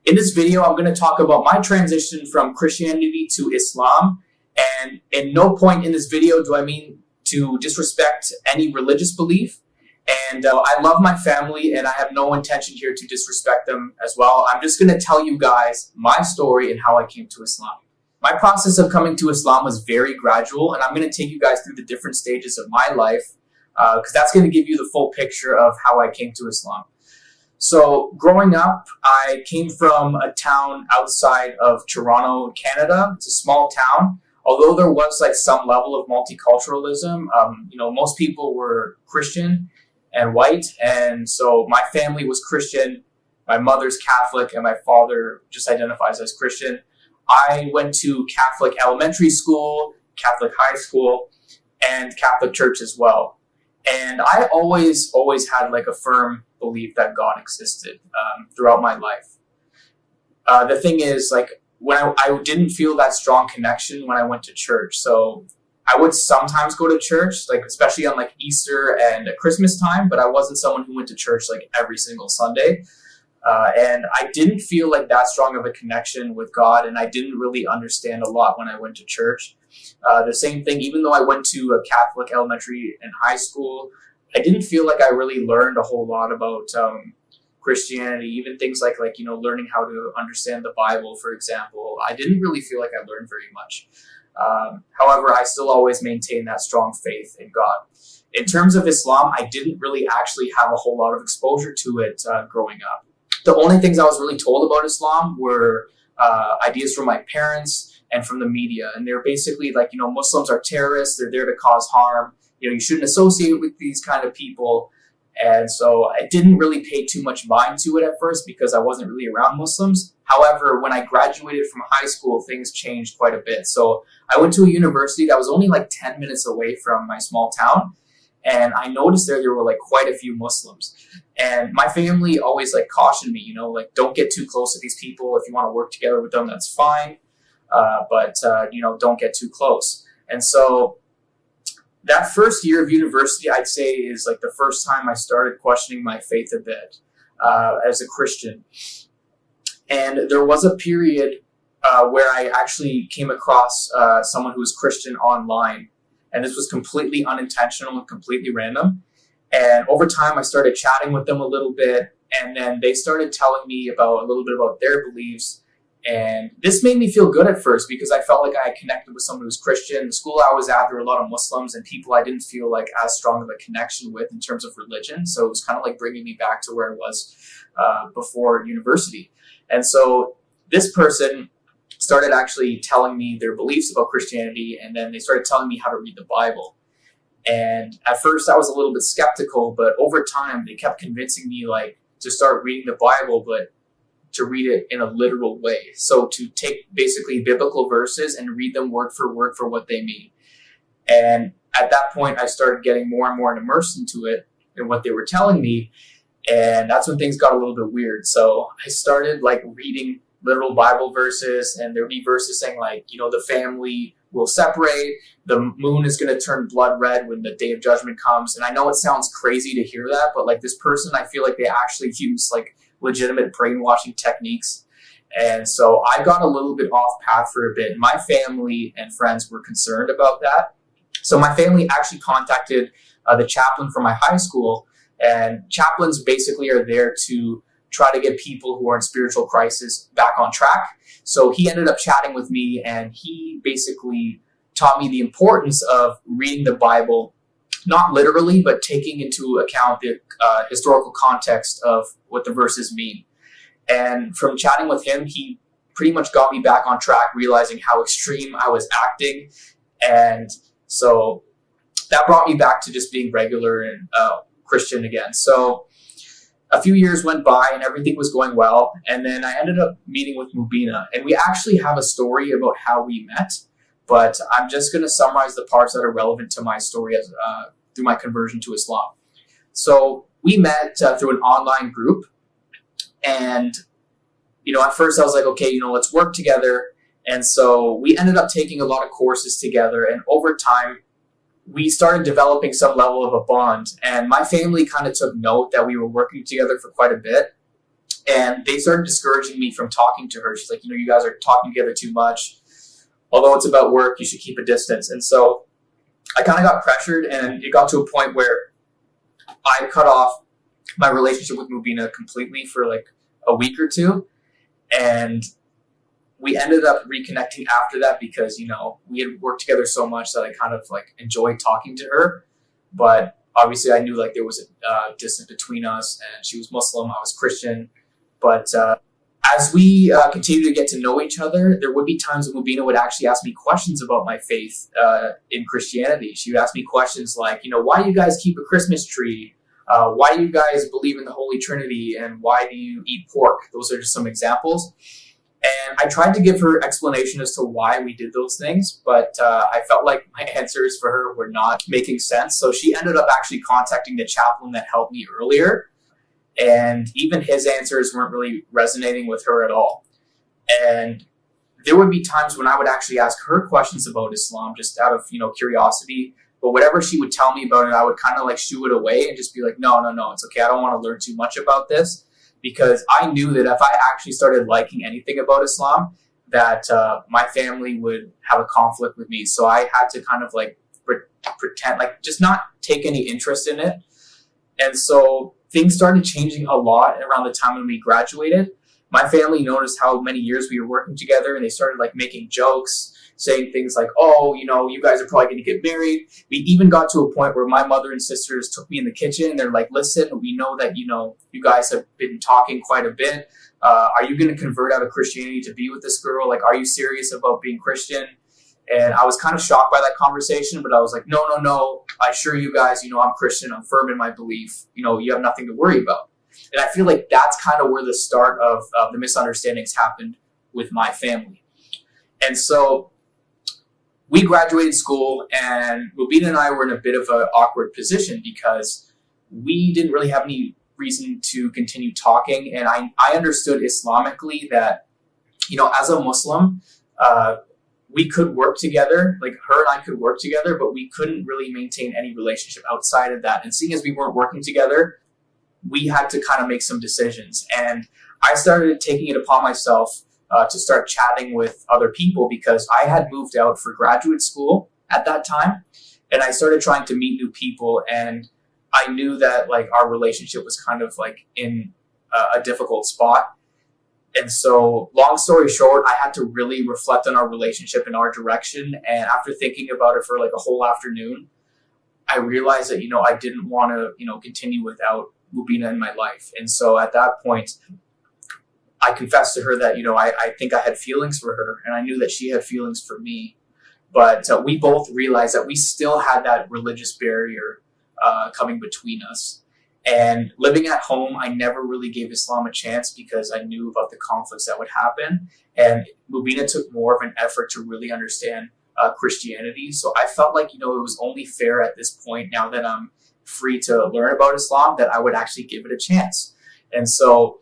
In this video, I'm going to talk about my transition from Christianity to Islam. And in no point in this video do I mean to disrespect any religious belief. And I love my family, and I have no intention here to disrespect them as well. I'm just going to tell you guys my story and how I came to Islam. My process of coming to Islam was very gradual, and I'm going to take you guys through the different stages of my life because that's going to give you the full picture of how I came to Islam. So growing up, I came from a town outside of Toronto, Canada. It's a small town. Although there was like some level of multiculturalism, most people were Christian and white. And so my family was Christian. My mother's Catholic and my father just identifies as Christian. I went to Catholic elementary school, Catholic high school, and Catholic church as well. And I always had like a firm belief that God existed throughout my life. The thing is, like, when I didn't feel that strong connection when I went to church. So I would sometimes go to church, like especially on like Easter and Christmas time, but I wasn't someone who went to church like every single Sunday. And I didn't feel like that strong of a connection with God, and I didn't really understand a lot when I went to church. The same thing, even though I went to a Catholic elementary and high school, I didn't feel like I really learned a whole lot about Christianity, even things like learning how to understand the Bible, for example. I didn't really feel like I learned very much. However, I still always maintain that strong faith in God. In terms of Islam, I didn't really actually have a whole lot of exposure to it growing up. The only things I was really told about Islam were ideas from my parents and from the media. And they're basically like, Muslims are terrorists. They're there to cause harm. You shouldn't associate with these kind of people. And so I didn't really pay too much mind to it at first because I wasn't really around Muslims. However, when I graduated from high school, things changed quite a bit. So I went to a university that was only like 10 minutes away from my small town. And I noticed there were like quite a few Muslims. And my family always like cautioned me, don't get too close to these people. If you want to work together with them, that's fine. But don't get too close. And so that first year of university, I'd say, is like the first time I started questioning my faith a bit as a Christian. And there was a period where I actually came across someone who was Christian online. And this was completely unintentional and completely random. And over time, I started chatting with them a little bit. And then they started telling me a little bit about their beliefs. And this made me feel good at first because I felt like I connected with someone who was Christian. The school I was at, there were a lot of Muslims and people I didn't feel like as strong of a connection with in terms of religion. So it was kind of like bringing me back to where I was before university. And so this person started actually telling me their beliefs about Christianity, and then they started telling me how to read the Bible. And at first I was a little bit skeptical, but over time they kept convincing me like to start reading the Bible, but to read it in a literal way. So to take basically biblical verses and read them word for what they mean. And at that point I started getting more and more immersed into it and what they were telling me. And that's when things got a little bit weird. So I started like reading literal Bible verses, and there'd be verses saying like, the family will separate, the moon is going to turn blood red when the day of judgment comes. And I know it sounds crazy to hear that, but like this person, I feel like they actually use like legitimate brainwashing techniques. And so I got a little bit off path for a bit. My family and friends were concerned about that. So my family actually contacted the chaplain from my high school, and chaplains basically are there to try to get people who are in spiritual crisis back on track. So he ended up chatting with me, and he basically taught me the importance of reading the Bible, not literally, but taking into account the historical context of what the verses mean. And from chatting with him, he pretty much got me back on track, realizing how extreme I was acting. And so that brought me back to just being regular and Christian again. So a few years went by and everything was going well. And then I ended up meeting with Mubina. And we actually have a story about how we met, but I'm just going to summarize the parts that are relevant to my story as through my conversion to Islam. So we met through an online group. And, at first I was like, okay, let's work together. And so we ended up taking a lot of courses together. And over time, we started developing some level of a bond. And my family kind of took note that we were working together for quite a bit. And they started discouraging me from talking to her. She's like, you guys are talking together too much. Although it's about work, you should keep a distance. And so I kind of got pressured, and it got to a point where I cut off my relationship with Mubina completely for like a week or two. And we ended up reconnecting after that because, we had worked together so much that I kind of like enjoyed talking to her. But obviously I knew like there was a distance between us, and she was Muslim, I was Christian. But as we continued to get to know each other, there would be times when Mubina would actually ask me questions about my faith in Christianity. She would ask me questions like, why do you guys keep a Christmas tree? Why do you guys believe in the Holy Trinity? And why do you eat pork? Those are just some examples. And I tried to give her explanation as to why we did those things, but I felt like my answers for her were not making sense. So she ended up actually contacting the chaplain that helped me earlier. And even his answers weren't really resonating with her at all. And there would be times when I would actually ask her questions about Islam just out of, curiosity. But whatever she would tell me about it, I would kind of like shoo it away and just be like, no, it's okay. I don't want to learn too much about this. Because I knew that if I actually started liking anything about Islam, that my family would have a conflict with me. So I had to kind of like pretend, like just not take any interest in it. And so things started changing a lot around the time when we graduated. My family noticed how many years we were working together, and they started like making jokes, saying things like, oh, you guys are probably going to get married. We even got to a point where my mother and sisters took me in the kitchen, and they're like, listen, we know that, you guys have been talking quite a bit. Are you going to convert out of Christianity to be with this girl? Like, are you serious about being Christian? And I was kind of shocked by that conversation, but I was like, no, I assure you guys, I'm Christian, I'm firm in my belief, you have nothing to worry about. And I feel like that's kind of where the start of the misunderstandings happened with my family. And so we graduated school, and Mubina and I were in a bit of an awkward position because we didn't really have any reason to continue talking. And I understood Islamically that, as a Muslim, we could work together, like her and I could work together, but we couldn't really maintain any relationship outside of that. And seeing as we weren't working together, we had to kind of make some decisions. And I started taking it upon myself to start chatting with other people because I had moved out for graduate school at that time. And I started trying to meet new people. And I knew that like our relationship was kind of like in a difficult spot. And so long story short, I had to really reflect on our relationship and our direction. And after thinking about it for like a whole afternoon, I realized that, I didn't want to, continue without Mubina in my life. And so at that point, I confessed to her that, I think I had feelings for her, and I knew that she had feelings for me. But we both realized that we still had that religious barrier coming between us. And living at home, I never really gave Islam a chance because I knew about the conflicts that would happen. And Mubina took more of an effort to really understand Christianity. So I felt like, it was only fair at this point, now that I'm free to learn about Islam, that I would actually give it a chance. And so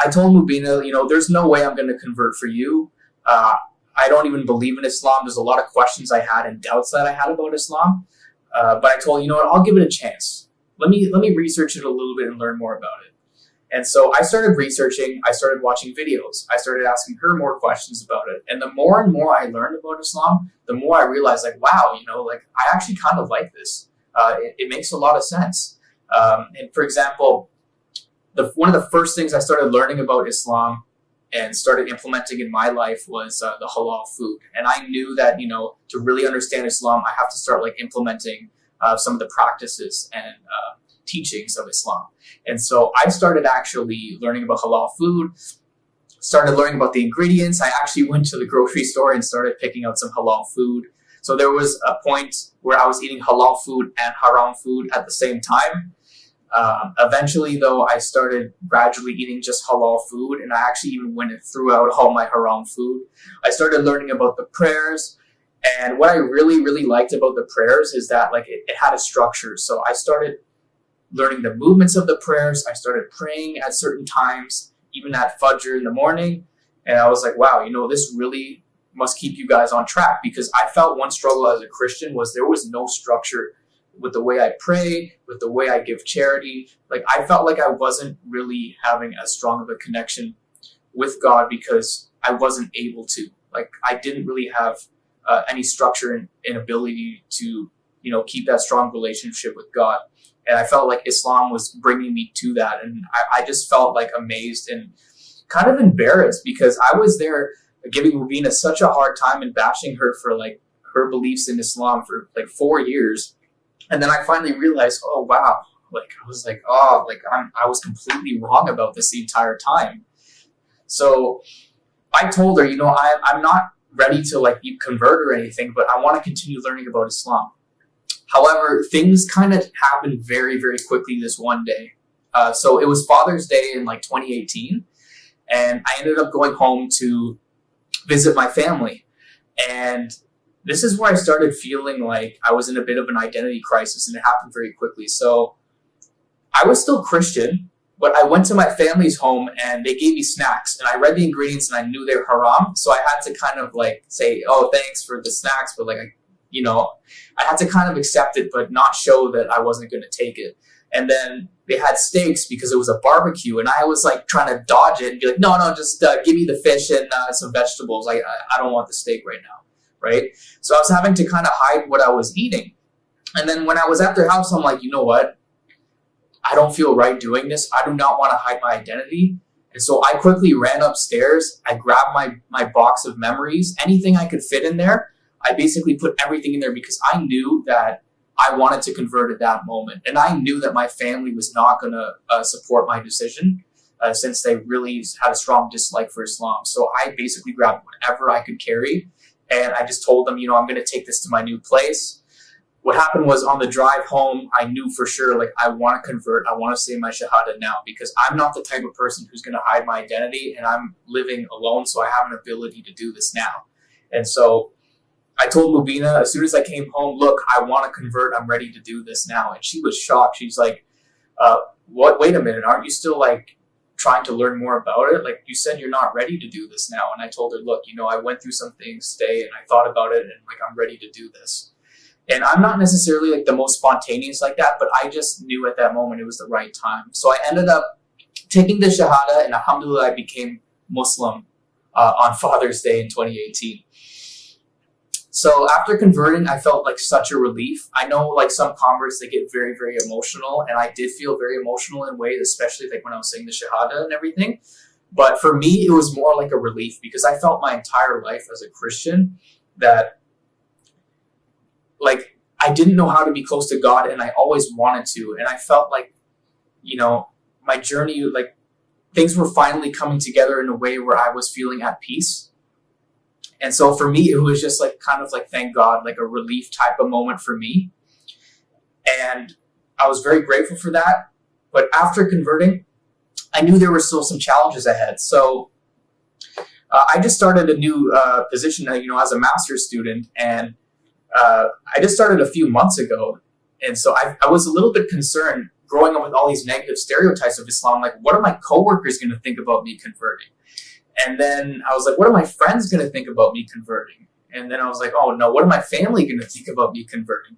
I told Mubina, there's no way I'm going to convert for you. I don't even believe in Islam. There's a lot of questions I had and doubts that I had about Islam. But I told her, I'll give it a chance. Let me research it a little bit and learn more about it. And so I started researching. I started watching videos. I started asking her more questions about it. And the more and more I learned about Islam, the more I realized, like, wow, I actually kind of like this. It makes a lot of sense. And for example, one of the first things I started learning about Islam and started implementing in my life was the halal food. And I knew that, to really understand Islam, I have to start like implementing some of the practices and teachings of Islam. And so I started actually learning about halal food, started learning about the ingredients. I actually went to the grocery store and started picking out some halal food. So there was a point where I was eating halal food and haram food at the same time. Eventually, though, I started gradually eating just halal food, and I actually even went and threw out all my haram food. I started learning about the prayers, and what I really, really liked about the prayers is that like it had a structure. So I started learning the movements of the prayers. I started praying at certain times, even at Fajr in the morning, and I was like, wow, this really must keep you guys on track, because I felt one struggle as a Christian was there was no structure with the way I pray, with the way I give charity. Like, I felt like I wasn't really having as strong of a connection with God because I wasn't able to. Like, I didn't really have any structure and ability to, keep that strong relationship with God. And I felt like Islam was bringing me to that. And I just felt like amazed and kind of embarrassed because I was there giving Rubina such a hard time and bashing her for like her beliefs in Islam for like 4 years. And then I finally realized, oh, wow. Like, I was like, oh, like I was completely wrong about this the entire time. So I told her, I'm not ready to like convert or anything, but I want to continue learning about Islam. However, things kind of happened very, very quickly this one day. So it was Father's Day in like 2018, and I ended up going home to visit my family. And this is where I started feeling like I was in a bit of an identity crisis, and it happened very quickly. So I was still Christian, but I went to my family's home and they gave me snacks, and I read the ingredients and I knew they were haram. So I had to kind of like say, oh, thanks for the snacks, but like, I had to kind of accept it, but not show that I wasn't going to take it. And then they had steaks because it was a barbecue, and I was like trying to dodge it and be like, no, just give me the fish and some vegetables. I don't want the steak right now, right? So I was having to kind of hide what I was eating. And then when I was at their house, I'm like, you know what? I don't feel right doing this. I do not want to hide my identity. And so I quickly ran upstairs. I grabbed my box of memories, anything I could fit in there. I basically put everything in there because I knew that I wanted to convert at that moment. And I knew that my family was not going to support my decision since they really had a strong dislike for Islam. So I basically grabbed whatever I could carry. And I just told them, I'm going to take this to my new place. What happened was on the drive home, I knew for sure, like, I want to convert. I want to say my Shahada now because I'm not the type of person who's going to hide my identity, and I'm living alone. So I have an ability to do this now. And so I told Mubina as soon as I came home, look, I want to convert. I'm ready to do this now. And she was shocked. She's like, what? Wait a minute. Aren't you still like trying to learn more about it? Like, you said you're not ready to do this now. And I told her, look, I went through some things today and I thought about it and like, I'm ready to do this. And I'm not necessarily like the most spontaneous like that, but I just knew at that moment it was the right time. So I ended up taking the Shahada, and alhamdulillah, I became Muslim on Father's Day in 2018. So after converting, I felt like such a relief. I know like some converts, they get very, very emotional. And I did feel very emotional in ways, especially like when I was saying the Shahada and everything. But for me, it was more like a relief because I felt my entire life as a Christian that like I didn't know how to be close to God, and I always wanted to. And I felt like, my journey, like things were finally coming together in a way where I was feeling at peace. And so for me, it was just like kind of like, thank God, like a relief type of moment for me. And I was very grateful for that. But after converting, I knew there were still some challenges ahead. So I just started a new position, as a master's student. And I just started a few months ago. And so I was a little bit concerned growing up with all these negative stereotypes of Islam. Like, what are my coworkers going to think about me converting? And then I was like, what are my friends going to think about me converting? And then I was like, oh no, what are my family going to think about me converting?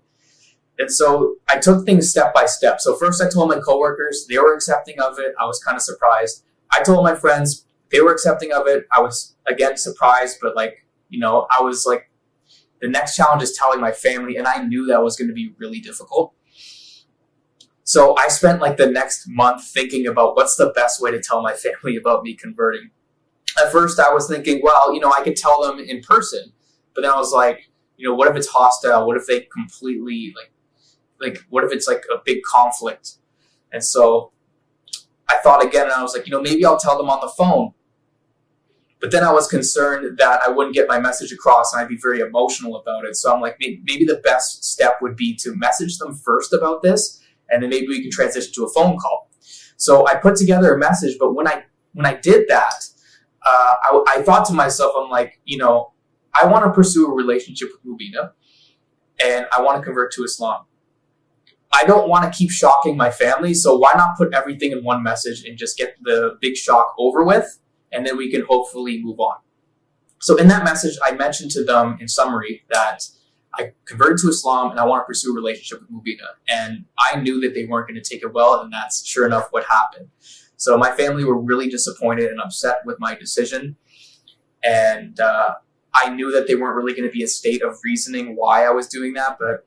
And so I took things step by step. So first I told my coworkers, they were accepting of it. I was kind of surprised. I told my friends, they were accepting of it. I was again surprised, but like, I was like, the next challenge is telling my family. And I knew that was going to be really difficult. So I spent like the next month thinking about what's the best way to tell my family about me converting. At first I was thinking, well, I could tell them in person, but then I was like, what if it's hostile? What if they completely like, what if it's like a big conflict? And so I thought again, and I was like, maybe I'll tell them on the phone. But then I was concerned that I wouldn't get my message across and I'd be very emotional about it. So I'm like, maybe the best step would be to message them first about this, and then maybe we can transition to a phone call. So I put together a message, but when I did that, I thought to myself, I'm like, I want to pursue a relationship with Mubina, and I want to convert to Islam. I don't want to keep shocking my family, so why not put everything in one message and just get the big shock over with, and then we can hopefully move on. So in that message, I mentioned to them in summary that I converted to Islam and I want to pursue a relationship with Mubina. And I knew that they weren't going to take it well, and that's sure enough what happened. So my family were really disappointed and upset with my decision. And I knew that they weren't really going to be a state of reasoning why I was doing that, but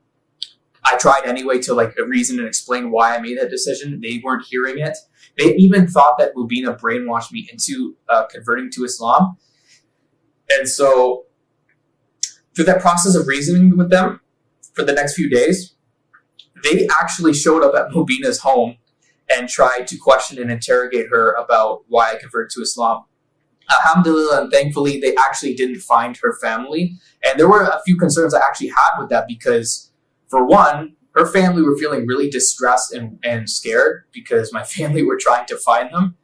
I tried anyway to like reason and explain why I made that decision. They weren't hearing it. They even thought that Mubina brainwashed me into converting to Islam. And so through that process of reasoning with them for the next few days, they actually showed up at Mubina's home and tried to question and interrogate her about why I converted to Islam. Alhamdulillah, and thankfully, they actually didn't find her family. And there were a few concerns I actually had with that because, for one, her family were feeling really distressed and scared because my family were trying to find them.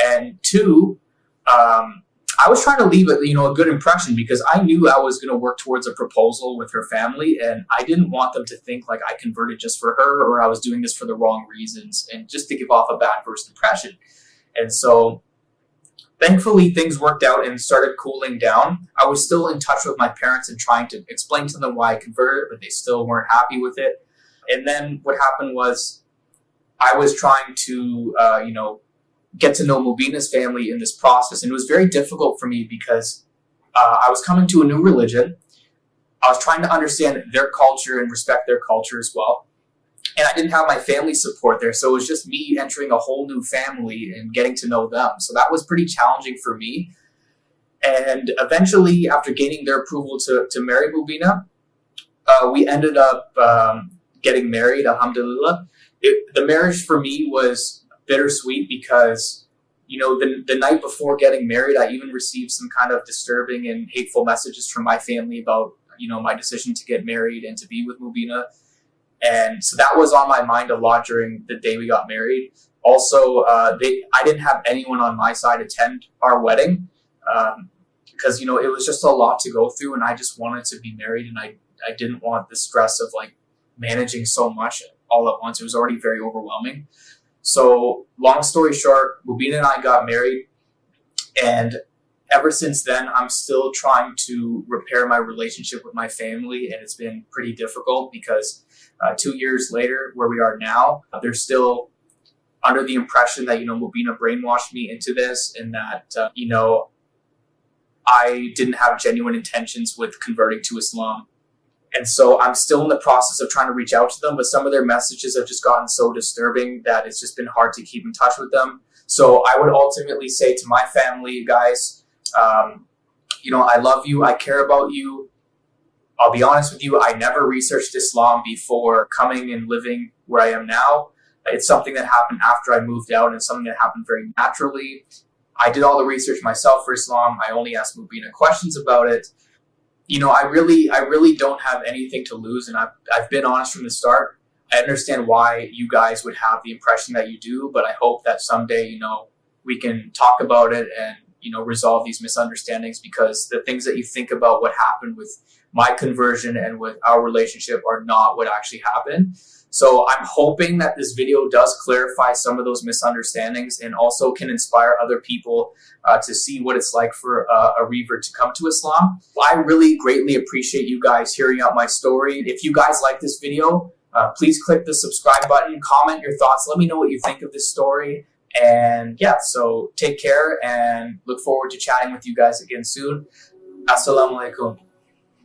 And two, I was trying to leave a good impression because I knew I was going to work towards a proposal with her family, and I didn't want them to think like I converted just for her or I was doing this for the wrong reasons and just to give off a bad first impression. And so thankfully, things worked out and started cooling down. I was still in touch with my parents and trying to explain to them why I converted, but they still weren't happy with it. And then what happened was I was trying to, get to know Mubina's family in this process. And it was very difficult for me because I was coming to a new religion. I was trying to understand their culture and respect their culture as well. And I didn't have my family support there. So it was just me entering a whole new family and getting to know them. So that was pretty challenging for me. And eventually, after gaining their approval to marry Mubina, we ended up getting married, alhamdulillah. The marriage for me was bittersweet because, the night before getting married, I even received some kind of disturbing and hateful messages from my family about, my decision to get married and to be with Mubina. And so that was on my mind a lot during the day we got married. Also, I didn't have anyone on my side attend our wedding because, it was just a lot to go through, and I just wanted to be married, and I didn't want the stress of like managing so much all at once. It was already very overwhelming. So long story short, Mubina and I got married, and ever since then, I'm still trying to repair my relationship with my family, and it's been pretty difficult because 2 years later, where we are now, they're still under the impression that, Mubina brainwashed me into this and that, I didn't have genuine intentions with converting to Islam. And so I'm still in the process of trying to reach out to them, but some of their messages have just gotten so disturbing that it's just been hard to keep in touch with them. So I would ultimately say to my family, guys, I love you. I care about you. I'll be honest with you. I never researched Islam before coming and living where I am now. It's something that happened after I moved out and something that happened very naturally. I did all the research myself for Islam. I only asked Mubina questions about it. I really don't have anything to lose, and I've been honest from the start. I understand why you guys would have the impression that you do, but I hope that someday, we can talk about it and, resolve these misunderstandings, because the things that you think about what happened with my conversion and with our relationship are not what actually happened. So I'm hoping that this video does clarify some of those misunderstandings and also can inspire other people to see what it's like for a revert to come to Islam. I really greatly appreciate you guys hearing out my story. If you guys like this video, please click the subscribe button, comment your thoughts, let me know what you think of this story. And yeah, so take care and look forward to chatting with you guys again soon. Assalamu alaikum.